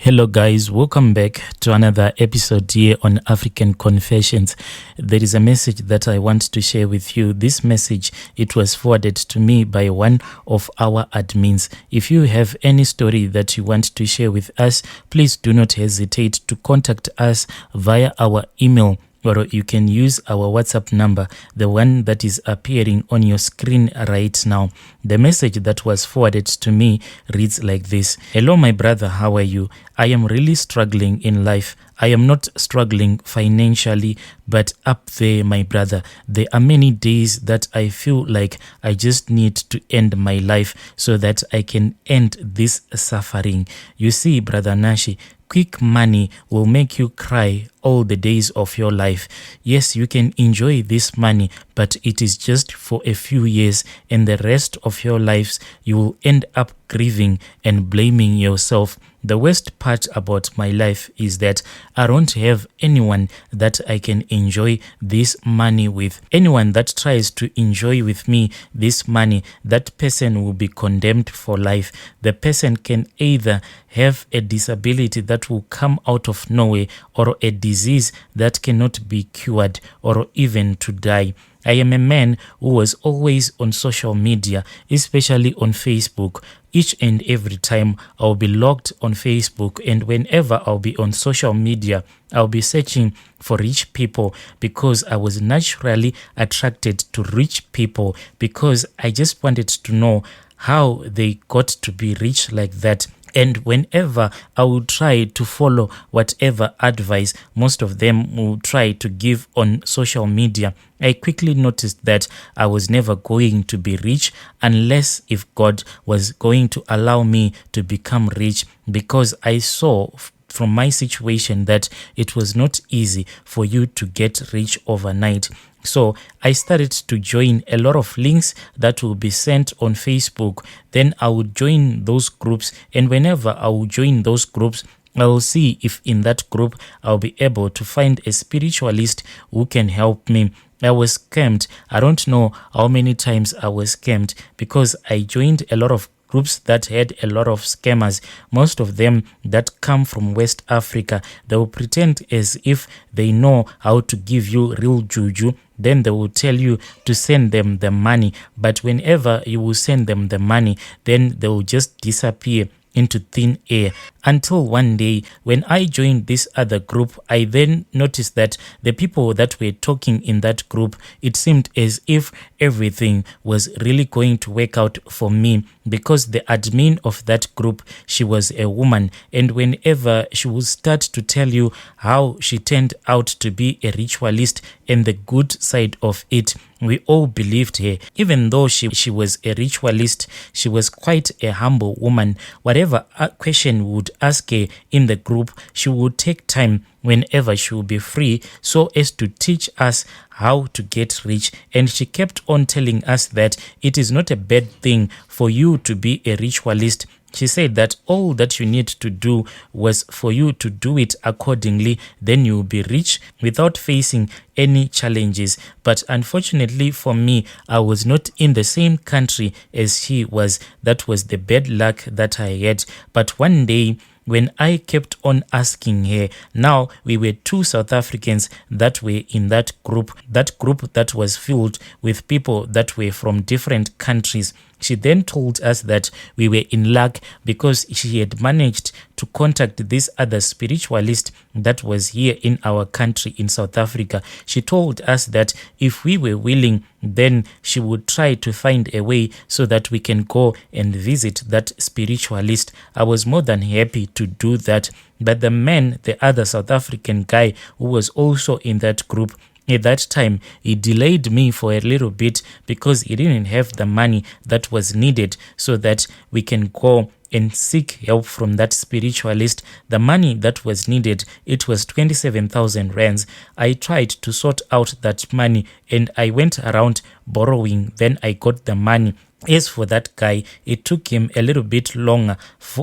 Hello guys, welcome back to another episode here on African Confessions. There is a message that I want to share with you. This message, it was forwarded to me by one of our admins. If you have any story that you want to share with us, please do not hesitate to contact us via our email, or you can use our WhatsApp number, the one that is appearing on your screen right now. The message that was forwarded to me reads like this. Hello, my brother, how are you? I am really struggling in life. I am not struggling financially, but up there, my brother. There are many days that I feel like I just need to end my life so that I can end this suffering. You see, Brother Nashi, quick money will make you cry all the days of your life. Yes, you can enjoy this money, but it is just for a few years, and the rest of your lives you will end up grieving and blaming yourself. The worst part about my life is that I don't have anyone that I can enjoy this money with. Anyone that tries to enjoy with me this money, that person will be condemned for life. The person can either have a disability that will come out of nowhere, or a disease that cannot be cured, or even to die. I am a man who was always on social media, especially on Facebook. Each and every time I'll be logged on Facebook, and whenever I'll be on social media, I'll be searching for rich people because I was naturally attracted to rich people, because I just wanted to know how they got to be rich like that. And whenever I would try to follow whatever advice most of them will try to give on social media, I quickly noticed that I was never going to be rich unless if God was going to allow me to become rich, because I saw from my situation that it was not easy for you to get rich overnight. So I started to join a lot of links that will be sent on Facebook. Then I would join those groups, and whenever I will join those groups, I will see if in that group I'll be able to find a spiritualist who can help me. I was scammed. I don't know how many times I was scammed, because I joined a lot of groups that had a lot of scammers, most of them that come from West Africa. They will pretend as if they know how to give you real juju. Then they will tell you to send them the money. But whenever you will send them the money, then they will just disappear into thin air. Until one day, when I joined this other group, I then noticed that the people that were talking in that group, it seemed as if everything was really going to work out for me, because the admin of that group, she was a woman, and whenever she would start to tell you how she turned out to be a ritualist and the good side of it, we all believed her. Even though she was a ritualist, she was quite a humble woman. Whatever question we would ask her in the group, she would take time whenever she would be free so as to teach us how to get rich. And she kept on telling us that it is not a bad thing for you to be a ritualist. She said that all that you need to do was for you to do it accordingly, then you will be rich without facing any challenges. But unfortunately for me, I was not in the same country as she was. That was the bad luck that I had. But one day, when I kept on asking her, now we were two South Africans that were in that group that was filled with people that were from different countries. She then told us that we were in luck because she had managed to contact this other spiritualist that was here in our country in South Africa. She told us that if we were willing, then she would try to find a way so that we can go and visit that spiritualist. I was more than happy to do that. But the man, the other South African guy who was also in that group, at that time, he delayed me for a little bit because he didn't have the money that was needed so that we can go and seek help from that spiritualist. The money that was needed, it was 27,000 rands. I tried to sort out that money and I went around borrowing. Then I got the money. As for that guy, it took him a little bit longer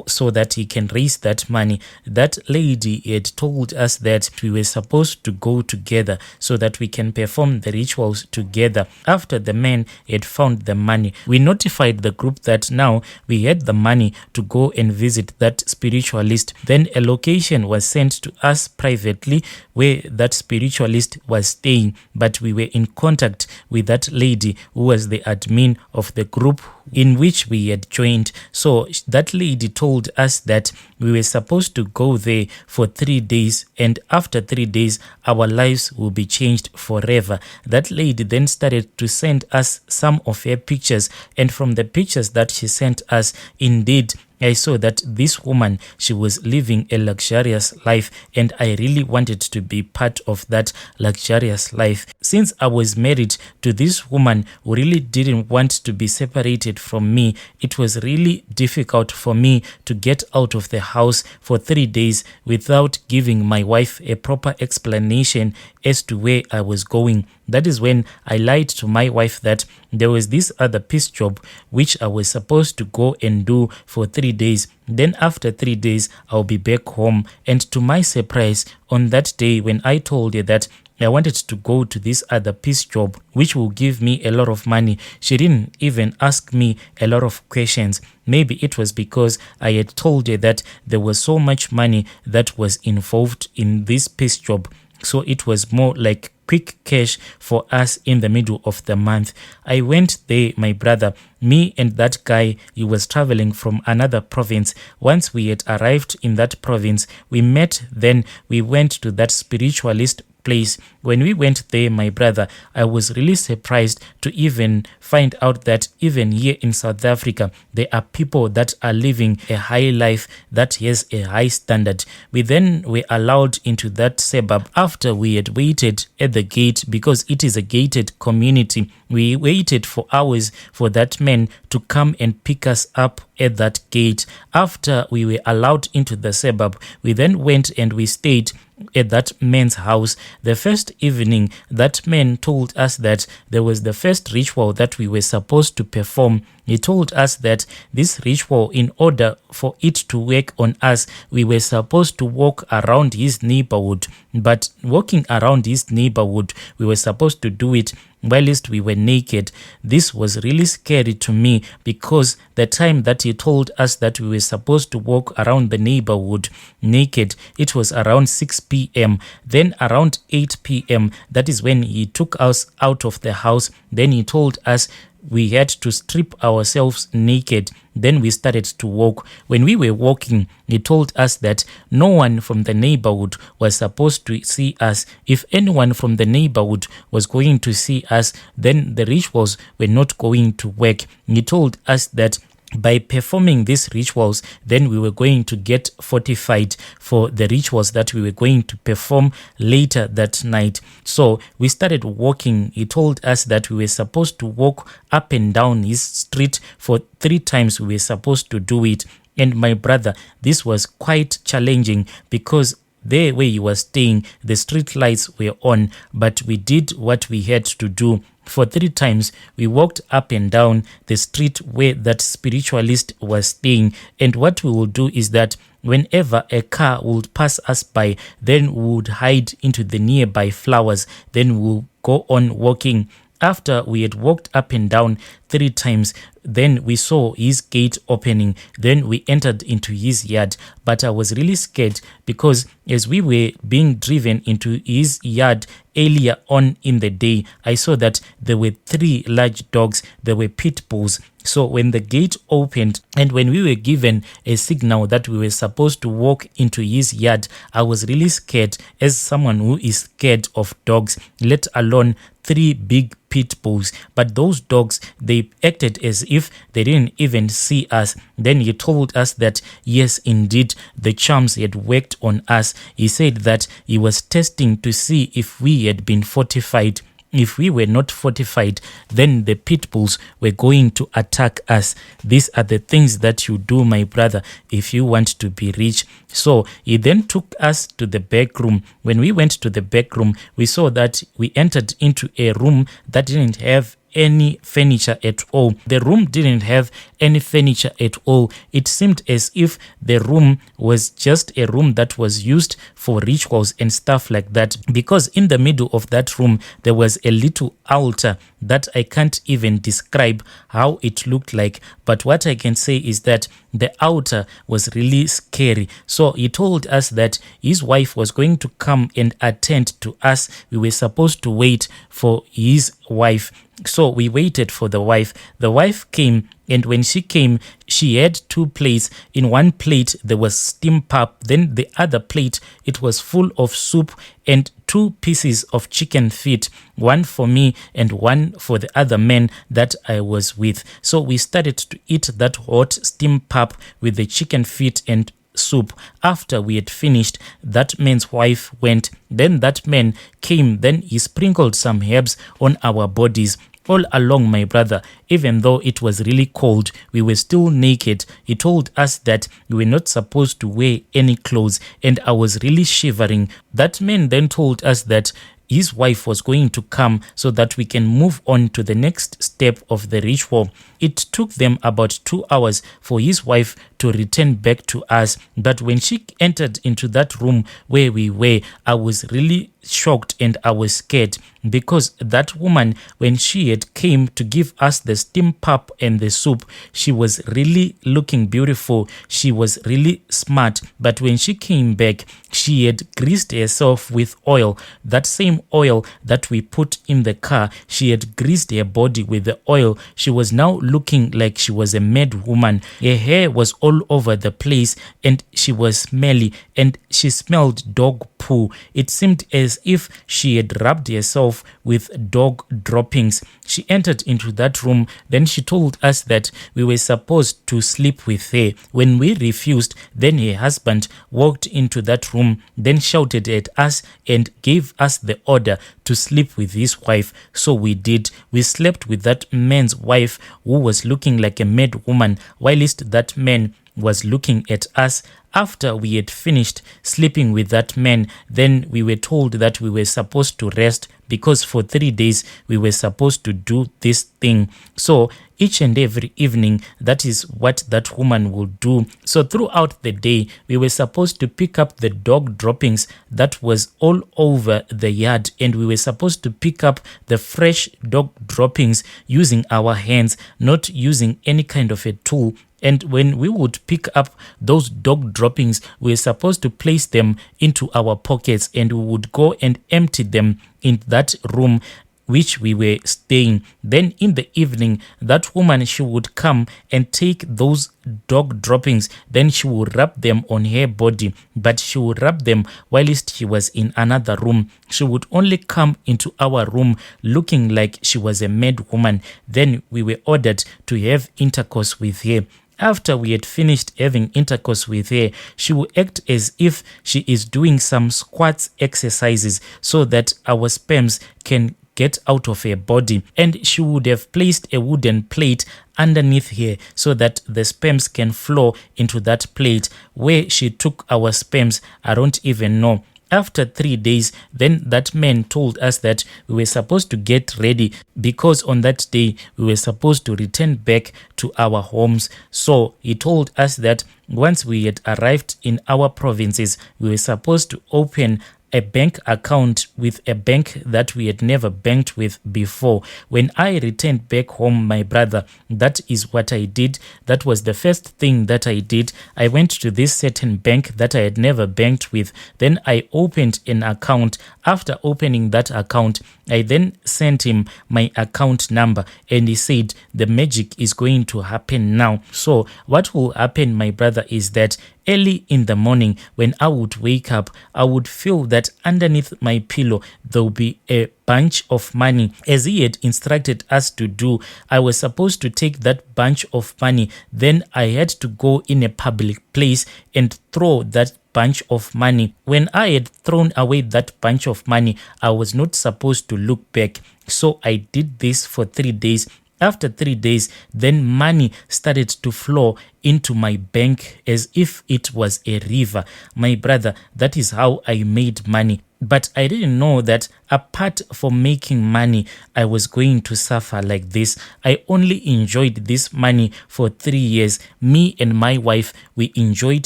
so that he can raise that money. That lady had told us that we were supposed to go together so that we can perform the rituals together. After the man had found the money, we notified the group that now we had the money to go and visit that spiritualist. Then a location was sent to us privately where that spiritualist was staying, but we were in contact with that lady who was the admin of the group in which we had joined. So that lady told us that we were supposed to go there for 3 days, and after 3 days our lives will be changed forever. That lady then started to send us some of her pictures, and from the pictures that she sent us, indeed I saw that this woman, she was living a luxurious life, and I really wanted to be part of that luxurious life. Since I was married to this woman who really didn't want to be separated from me, it was really difficult for me to get out of the house for 3 days without giving my wife a proper explanation as to where I was going. That is when I lied to my wife that there was this other piece job which I was supposed to go and do for 3 days. Then after 3 days, I'll be back home. And to my surprise, on that day when I told her that I wanted to go to this other piece job, which will give me a lot of money, she didn't even ask me a lot of questions. Maybe it was because I had told her that there was so much money that was involved in this piece job. So it was more like quick cash for us in the middle of the month. I went there, my brother. Me and that guy, he was traveling from another province. Once we had arrived in that province, we met, then we went to that spiritualist place. When we went there, my brother, I was really surprised to even find out that even here in South Africa, there are people that are living a high life that has a high standard. We then were allowed into that suburb after we had waited at the gate, because it is a gated community. We waited for hours for that man to come and pick us up at that gate. After we were allowed into the suburb, we then went and we stayed at that man's house. The first evening, that man told us that there was the first ritual that we were supposed to perform. He told us that this ritual, in order for it to work on us, we were supposed to walk around his neighborhood. But walking around his neighborhood, we were supposed to do it whilst we were naked. This was really scary to me, because the time that he told us that we were supposed to walk around the neighborhood naked, it was around 6 p.m. Then around 8 p.m., that is when he took us out of the house. Then he told us we had to strip ourselves naked. Then we started to walk. When we were walking, he told us that no one from the neighborhood was supposed to see us. If anyone from the neighborhood was going to see us, then the rituals were not going to work. He told us that by performing these rituals, then we were going to get fortified for the rituals that we were going to perform later that night. So we started walking. He told us that we were supposed to walk up and down his street for 3 times. We were supposed to do it. And my brother, this was quite challenging, because there where he was staying, the street lights were on, but we did what we had to do. For 3 times, we walked up and down the street where that spiritualist was staying. And what we will do is that whenever a car would pass us by, then we would hide into the nearby flowers. Then we'll go on walking. After we had walked up and down 3 times, then we saw his gate opening. Then we entered into his yard. But I was really scared, because as we were being driven into his yard earlier on in the day, I saw that there were 3 large dogs. There were pit bulls. So when the gate opened and when we were given a signal that we were supposed to walk into his yard, I was really scared, as someone who is scared of dogs, let alone 3 big pit bulls. But those dogs, they acted as if they didn't even see us. Then he told us that yes, indeed, the charms had worked on us. He said that he was testing to see if we had been fortified. If we were not fortified, then the pit bulls were going to attack us. These are the things that you do, my brother, if you want to be rich. So he then took us to the back room. When we went to the back room, we saw that we entered into a room that didn't have any furniture at all. The room didn't have any furniture at all. It seemed as if the room was just a room that was used for rituals and stuff like that, because in the middle of that room there was a little altar that I can't even describe how it looked like, but what I can say is that the altar was really scary. So he told us that his wife was going to come and attend to us. We were supposed to wait for his wife. So we waited for the wife. The wife came, and when she came, she had two plates. In one plate there was steamed pap, then the other plate, it was full of soup and 2 pieces of chicken feet, one for me and one for the other man that I was with. So we started to eat that hot steamed pap with the chicken feet and soup. After we had finished, that man's wife went. Then that man came. Then he sprinkled some herbs on our bodies. All along, my brother, even though it was really cold, we were still naked. He told us that we were not supposed to wear any clothes, and I was really shivering. That man then told us that his wife was going to come so that we can move on to the next step of the ritual. It took them about 2 hours for his wife to return back to us. But when she entered into that room where we were, I was really shocked and I was scared, because that woman, when she had came to give us the steamed pap and the soup, she was really looking beautiful. She was really smart. But when she came back, she had greased herself with oil, that same oil that we put in the car. She had greased her body with the oil. She was now looking like she was a mad woman. Her hair was all over the place, and she was smelly, and she smelled dog poo. It seemed as if she had rubbed herself with dog droppings. She entered into that room. Then she told us that we were supposed to sleep with her. When we refused, then her husband walked into that room, then shouted at us and gave us the order to sleep with his wife. So we did. We slept with that man's wife, who was looking like a mad woman, whilst that man was looking at us. After we had finished sleeping with that man, then we were told that we were supposed to rest, because for 3 days we were supposed to do this thing. So each and every evening, that is what that woman will do. So throughout the day, we were supposed to pick up the dog droppings that was all over the yard, and we were supposed to pick up the fresh dog droppings using our hands, not using any kind of a tool. And when we would pick up those dog droppings, we were supposed to place them into our pockets, and we would go and empty them in that room which we were staying. Then in the evening, that woman, she would come and take those dog droppings. Then she would rub them on her body, but she would rub them whilst she was in another room. She would only come into our room looking like she was a mad woman. Then we were ordered to have intercourse with her. After we had finished having intercourse with her, she would act as if she is doing some squats exercises so that our sperms can get out of her body, and she would have placed a wooden plate underneath her so that the sperms can flow into that plate. Where she took our sperms, I don't even know. After 3 days, then that man told us that we were supposed to get ready, because on that day we were supposed to return back to our homes. So he told us that once we had arrived in our provinces, we were supposed to open a bank account with a bank that we had never banked with before. When I returned back home, my brother, that is what I did. That was the first thing that I did. I went to this certain bank that I had never banked with. Then I opened an account. After opening that account, I then sent him my account number, and he said the magic is going to happen now. So what will happen, my brother, is that early in the morning when I would wake up, I would feel that underneath my pillow there will be a bunch of money. As he had instructed us to do, I was supposed to take that bunch of money. Then I had to go in a public place and throw that bunch of money. When I had thrown away that bunch of money, I was not supposed to look back. So I did this for 3 days. After 3 days, then money started to flow into my bank as if it was a river. My brother, that is how I made money. But I didn't know that apart from making money, I was going to suffer like this. I only enjoyed this money for 3 years. Me and my wife, we enjoyed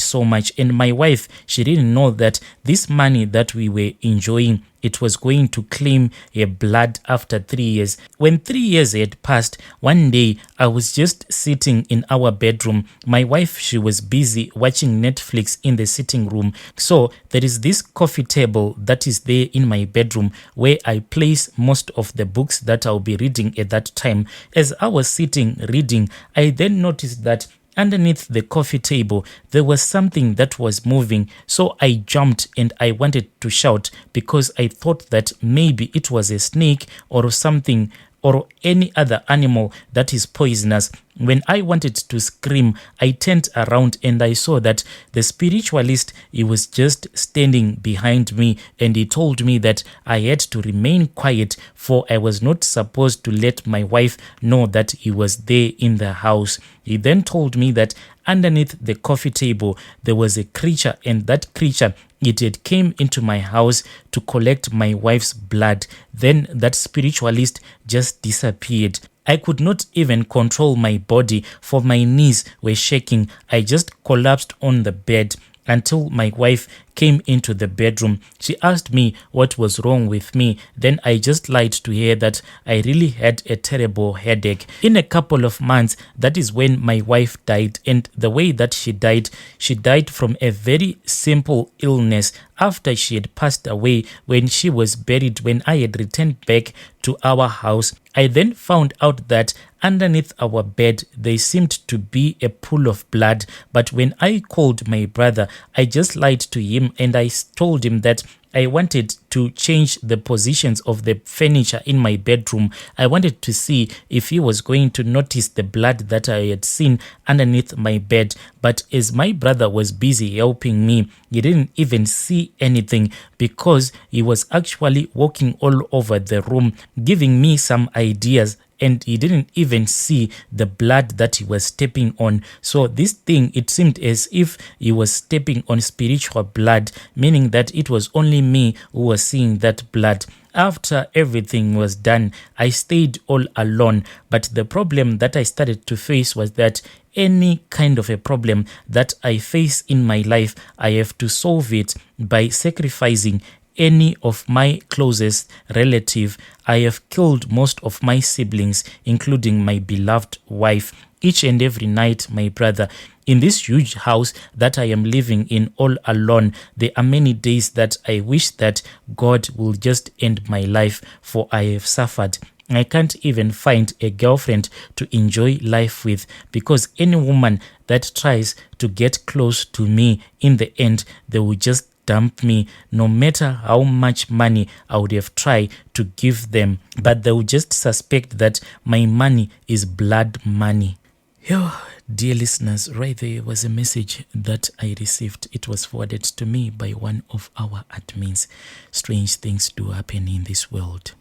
so much. And my wife, she didn't know that this money that we were enjoying, it was going to claim her blood after 3 years. When 3 years had passed, one day I was just sitting in our bedroom. My wife, she was busy watching Netflix in the sitting room. So there is this coffee table that is there in my bedroom where I place most of the books that I'll be reading at that time. As I was sitting reading, I then noticed that underneath the coffee table, there was something that was moving. So I jumped and I wanted to shout because I thought that maybe it was a snake or something or any other animal that is poisonous. When I wanted to scream, I turned around and I saw that the spiritualist, he was just standing behind me, and he told me that I had to remain quiet, for I was not supposed to let my wife know that he was there in the house. He then told me that underneath the coffee table, there was a creature, and that creature, it had came into my house to collect my wife's blood. Then that spiritualist just disappeared. I could not even control my body, for my knees were shaking. I just collapsed on the bed until my wife came into the bedroom. She asked me what was wrong with me. Then I just lied to her that I really had a terrible headache. In a couple of months, that is when my wife died. And the way that she died from a very simple illness. After she had passed away, when she was buried, when I had returned back to our house, I then found out that underneath our bed, there seemed to be a pool of blood. But when I called my brother, I just lied to him and I told him that I wanted to change the positions of the furniture in my bedroom. I wanted to see if he was going to notice the blood that I had seen underneath my bed. But as my brother was busy helping me, he didn't even see anything because he was actually walking all over the room, giving me some ideas, and he didn't even see the blood that he was stepping on. So this thing, it seemed as if he was stepping on spiritual blood, meaning that it was only me who was seeing that blood. After everything was done, I stayed all alone. But the problem that I started to face was that any kind of a problem that I face in my life, I have to solve it by sacrificing any of my closest relative. I have killed most of my siblings, including my beloved wife. Each and every night, my brother, in this huge house that I am living in all alone, there are many days that I wish that God will just end my life, for I have suffered. I can't even find a girlfriend to enjoy life with, because any woman that tries to get close to me, in the end, they will just dump me, no matter how much money I would have tried to give them. But they will just suspect that my money is blood money. Yo, dear listeners, right there was a message that I received. It was forwarded to me by one of our admins. Strange things do happen in this world.